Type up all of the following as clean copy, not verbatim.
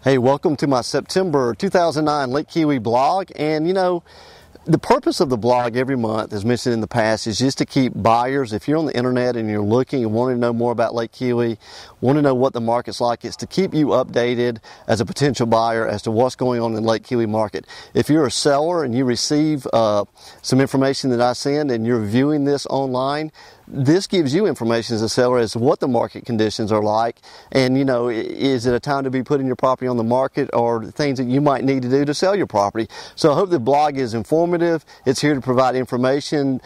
Hey, welcome to my September 2009 Lake Kiwi blog. And the purpose of the blog every month, as mentioned in the past, is just to keep buyers, if you're on the internet and you're looking and wanting to know more about Lake Kiwi, want to know what the market's like, it's to keep you updated as a potential buyer as to what's going on in the Lake Kiwi market. If you're a seller and you receive some information that I send and you're viewing this online, this gives you information as a seller as to what the market conditions are like, and is it a time to be putting your property on the market, or things that you might need to do to sell your property. So I hope the blog is informative. It's here to provide information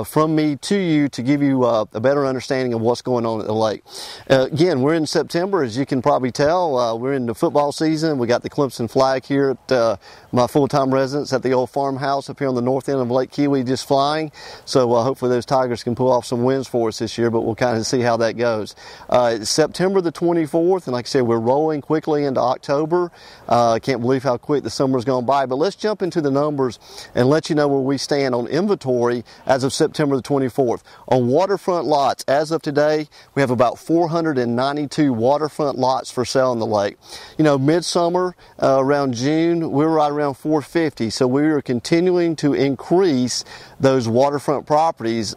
from me to you to give you a better understanding of what's going on at the lake. Again, we're in September, as you can probably tell. We're in the football season. We got the Clemson flag here at my full-time residence at the old farmhouse up here on the north end of Lake Kiwi, just flying. So hopefully those Tigers can pull off some wins for us this year, but we'll kind of see how that goes. It's September the 24th, and like I said, we're rolling quickly into October. I can't believe how quick the summer's gone by, but let's jump into the numbers and let you know where we stand on inventory as of September the 24th. On waterfront lots, as of today, we have about 492 waterfront lots for sale on the lake. Midsummer, around June, we were right around 450, so we are continuing to increase those waterfront properties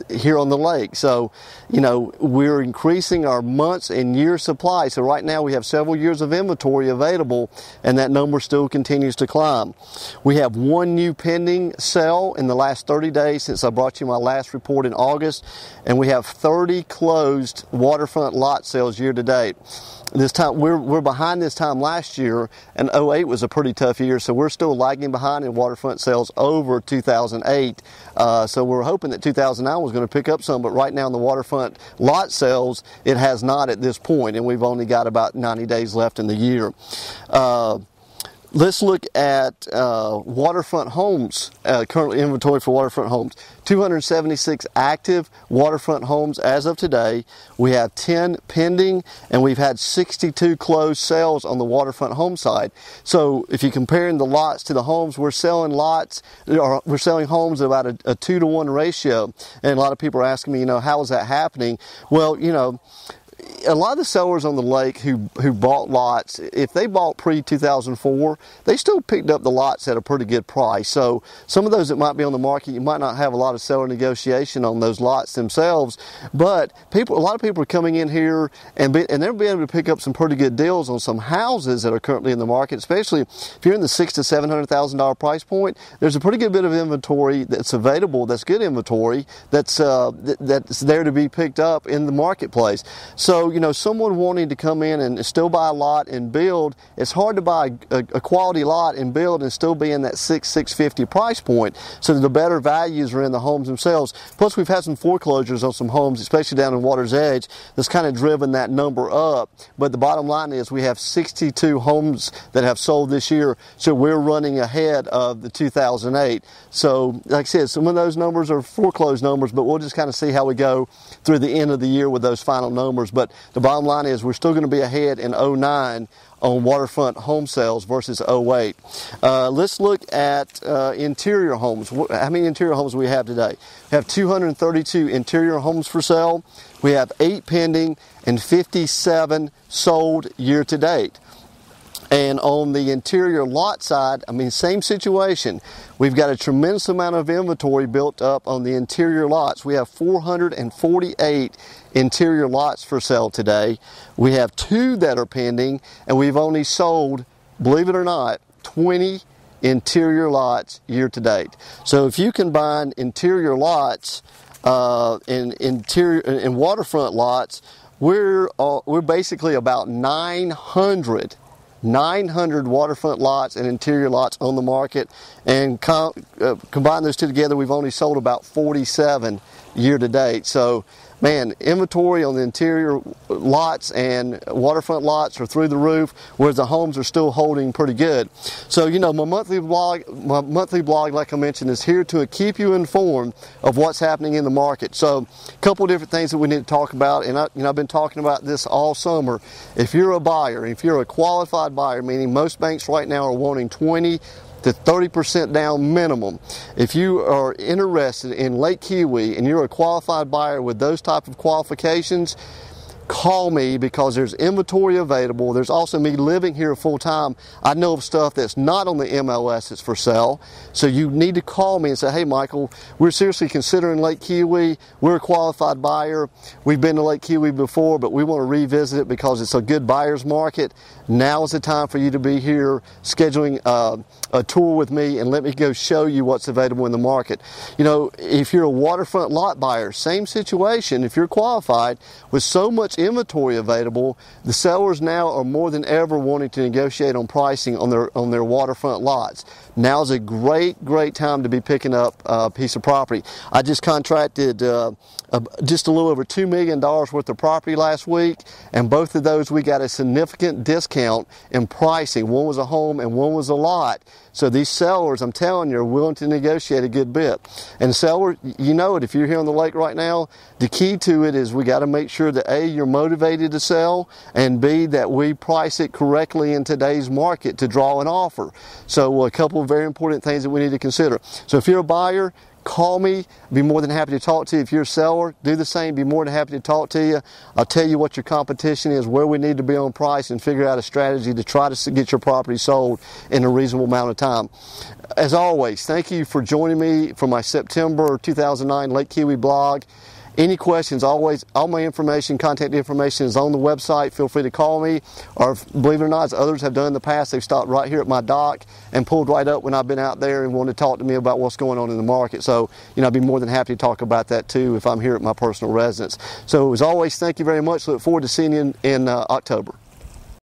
here on the lake. So, we're increasing our months and years supply. So right now we have several years of inventory available, and that number still continues to climb. We have one new pending sale in the last 30 days since I brought you my last report in August, and we have 30 closed waterfront lot sales year to date. This time we're behind this time last year, and 08 was a pretty tough year, so we're still lagging behind in waterfront sales over 2008. So we're hoping that 2009 was going to pick up some, but right now in the waterfront lot sales, it has not at this point, and we've only got about 90 days left in the year. Let's look at waterfront homes, currently inventory for waterfront homes. 276 active waterfront homes as of today. We have 10 pending, and we've had 62 closed sales on the waterfront home side. So if you're comparing the lots to the homes, we're selling homes at about a 2-to-1 ratio. And a lot of people are asking me, how is that happening? Well, a lot of the sellers on the lake who bought lots, if they bought pre-2004, they still picked up the lots at a pretty good price. So some of those that might be on the market, you might not have a lot of seller negotiation on those lots themselves, but a lot of people are coming in here and they're being able to pick up some pretty good deals on some houses that are currently in the market, especially if you're in the $600,000 to $700,000 price point. There's a pretty good bit of inventory that's available, that's good inventory, that's there to be picked up in the marketplace. So, someone wanting to come in and still buy a lot and build, it's hard to buy a quality lot and build and still be in that $650 price point. So the better values are in the homes themselves. Plus, we've had some foreclosures on some homes, especially down in Water's Edge, that's kind of driven that number up. But the bottom line is we have 62 homes that have sold this year, so we're running ahead of the 2008. So, like I said, some of those numbers are foreclosed numbers, but we'll just kind of see how we go through the end of the year with those final numbers. But the bottom line is we're still going to be ahead in 09 on waterfront home sales versus 08. Let's look at interior homes. How many interior homes do we have today? We have 232 interior homes for sale. We have 8 pending and 57 sold year to date. And on the interior lot side, same situation. We've got a tremendous amount of inventory built up on the interior lots. We have 448 interior lots for sale today. We have 2 that are pending, and we've only sold, believe it or not, 20 interior lots year to date. So if you combine interior lots and waterfront lots, we're basically about 900 waterfront lots and interior lots on the market, and combine those two together, we've only sold about 47 year to date. So man, inventory on the interior lots and waterfront lots are through the roof, whereas the homes are still holding pretty good. So, my monthly blog, like I mentioned, is here to keep you informed of what's happening in the market. So, a couple of different things that we need to talk about, and I've been talking about this all summer. If you're a buyer, if you're a qualified buyer, meaning most banks right now are wanting 20 to 30% down minimum. If you are interested in Lake Kiwi and you're a qualified buyer with those type of qualifications, call me because there's inventory available. There's also me living here full time. I know of stuff that's not on the MLS that's for sale. So you need to call me and say, hey Michael, we're seriously considering Lake Kiwi. We're a qualified buyer. We've been to Lake Kiwi before, but we want to revisit it because it's a good buyer's market. Now is the time for you to be here scheduling a tour with me and let me go show you what's available in the market. You know, if you're a waterfront lot buyer, same situation. If you're qualified with so much inventory available, the sellers now are more than ever wanting to negotiate on pricing on their waterfront lots. Now is a great time to be picking up a piece of property. I just contracted just a little over $2 million worth of property last week, and both of those we got a significant discount in pricing. One was a home and one was a lot. So these sellers, I'm telling you, are willing to negotiate a good bit. And seller, you know it, if you're here on the lake right now, the key to it is we got to make sure that A, you're motivated to sell, and B, that we price it correctly in today's market to draw an offer. So a couple of very important things that we need to consider. So if you're a buyer, call me. Be more than happy to talk to you. If you're a seller, do the same. Be more than happy to talk to you. I'll tell you what your competition is, where we need to be on price, and figure out a strategy to try to get your property sold in a reasonable amount of time. As always, thank you for joining me for my September 2009 Lake Kiwi blog. Any questions, always, all my information, contact information is on the website. Feel free to call me, or believe it or not, as others have done in the past, they've stopped right here at my dock and pulled right up when I've been out there and wanted to talk to me about what's going on in the market. So, you know, I'd be more than happy to talk about that too if I'm here at my personal residence. So as always, thank you very much. Look forward to seeing you in October.